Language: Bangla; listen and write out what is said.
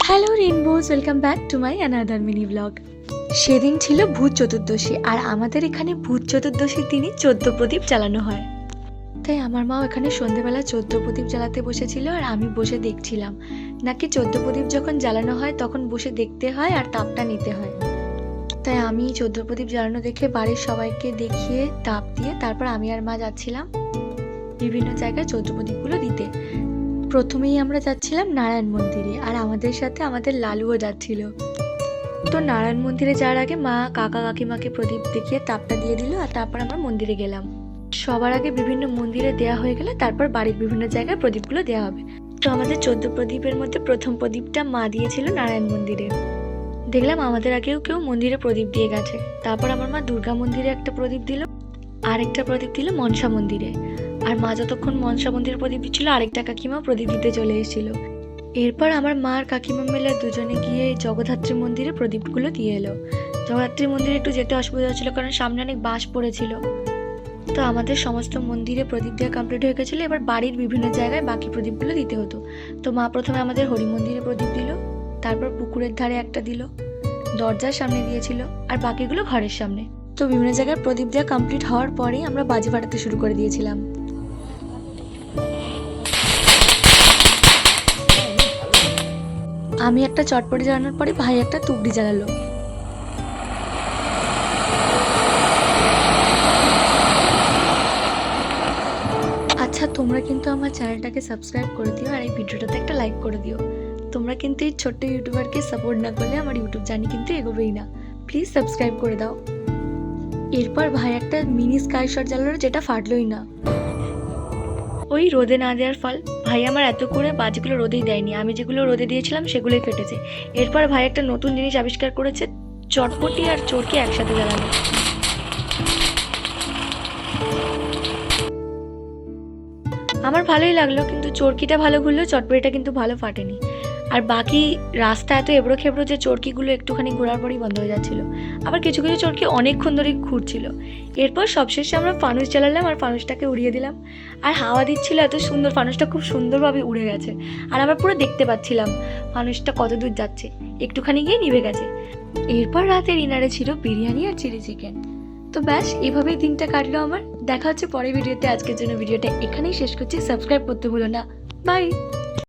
Hello rainbows, welcome back to my another mini blog. সেদিন ছিল ভূত চতুর্দশী, আর আমাদের এখানে ভূত চতুর্দশীর দিনই 14 প্রদীপ জ্বালানো হয়। তাই আমার মাও এখানে সন্ধেবেলা 14 প্রদীপ জ্বালাতে বসেছিল, আর আমি বসে দেখছিলাম। নাকি 14 প্রদীপ যখন জ্বালানো হয় তখন বসে দেখতে হয় আর তাপটা নিতে হয়। তাই আমি 14 প্রদীপ জ্বালানো দেখে বাড়ির সবাইকে দেখিয়ে তাপ দিয়ে তারপর আমি আর মা যাচ্ছিলাম বিভিন্ন জায়গায় 14 প্রদীপগুলো দিতে। প্রথমেই আমরা যাচ্ছিলাম নারায়ণ মন্দিরে, আর আমাদের সাথে আমাদের লালুও যাচ্ছিল। তো নারায়ণ মন্দিরে যাওয়ার আগে মা কাকা কাকিমাকে প্রদীপ দেখিয়ে তাপটা দিয়ে দিল, আর তারপর আমরা মন্দিরে গেলাম। সবার আগে বিভিন্ন মন্দিরে দেওয়া হয়ে গেলে তারপর বাড়ির বিভিন্ন জায়গায় প্রদীপগুলো দেওয়া হবে। তো আমাদের 14 প্রদীপের মধ্যে প্রথম প্রদীপটা মা দিয়েছিল নারায়ণ মন্দিরে। দেখলাম আমাদের আগেও কেউ মন্দিরে প্রদীপ দিয়ে গেছে। তারপর আমার মা দুর্গা মন্দিরে একটা প্রদীপ দিল, আরেকটা প্রদীপ দিল মনসা মন্দিরে। আর মা যতক্ষণ মনসা মন্দিরে প্রদীপ দিচ্ছিল, আরেকটা কাকিমা প্রদীপ দিতে চলে এসেছিল। এরপর আমার মা আর কাকিমা মিলে দুজনে গিয়ে জগদ্ধাত্রী মন্দিরে প্রদীপগুলো দিয়ে এলো। জগদ্ধাত্রী মন্দিরে একটু যেতে অসুবিধা হচ্ছিল, কারণ সামনে অনেক বাস পড়েছিল। তো আমাদের সমস্ত মন্দিরে প্রদীপ দেওয়া কমপ্লিট হয়ে গেছিলো। এবার বাড়ির বিভিন্ন জায়গায় বাকি প্রদীপগুলো দিতে হতো। তো মা প্রথমে আমাদের হরি মন্দিরে প্রদীপ দিল, তারপর পুকুরের ধারে একটা দিল, দরজার সামনে দিয়েছিল, আর বাকিগুলো ঘরের সামনে। তো বিভিন্ন জায়গায় প্রদীপ দেওয়া কমপ্লিট হওয়ার পরেই আমরা বাজি ফাটাতে শুরু করে দিয়েছিলাম। আমি একটা চটপটি জ্বালানোর পরে ভাই একটা তুবড়ি জ্বালালো। আচ্ছা, তোমরা কিন্তু আমার চ্যানেলটাকে সাবস্ক্রাইব করে দিও, আর এই ভিডিওটাতে একটা লাইক করে দিও। তোমরা কিন্তু এই ছোট্ট ইউটিউবারকে সাপোর্ট না করলে আমার ইউটিউব জার্নি কিন্তু এগোবেই না। প্লিজ সাবস্ক্রাইব করে দাও। এরপর ভাই একটা মিনি স্কাই শট জ্বালালো, যেটা ফাটলোই না। ওই রোদে না দেওয়ার ফল। ভাই আমার এত করে বাজিগুলো রোদেই দেয়নি, আমি যেগুলো রোদে দিয়েছিলাম সেগুলোই ফেটেছে। এরপর ভাই একটা নতুন জিনিস আবিষ্কার করেছে, চটপটি আর চরকি একসাথে জ্বালানো। আমার ভালোই লাগলো, কিন্তু চরকিটা ভালো ঘুরলো, চটপটিটা কিন্তু ভালো ফাটেনি। আর বাকি রাস্তা এত এবড়ো খেবড়ো যে চরকিগুলো একটুখানি ঘোরার পরই বন্ধ হয়ে যাচ্ছিল। আবার কিছু কিছু চরকি অনেকক্ষণ ধরে ঘুরছিল। এরপর সবশেষে আমরা ফানুস জ্বালালাম, আর ফানুসটাকে উড়িয়ে দিলাম। আর হাওয়া দিচ্ছিল এত সুন্দর, ফানুসটা খুব সুন্দরভাবে উড়ে গেছে। আর আমরা পুরো দেখতে পাচ্ছিলাম ফানুসটা কত দূর যাচ্ছে, একটুখানি গিয়ে নিভে গেছে। এরপর রাতে ডিনারে ছিল বিরিয়ানি আর চিলি চিকেন। তো ব্যাস, এভাবেই দিনটা কাটলো আমার। দেখা হচ্ছে পরের ভিডিওতে। আজকের জন্য ভিডিওটা এখানেই শেষ করছি। সাবস্ক্রাইব করতে ভুলো না। বাই।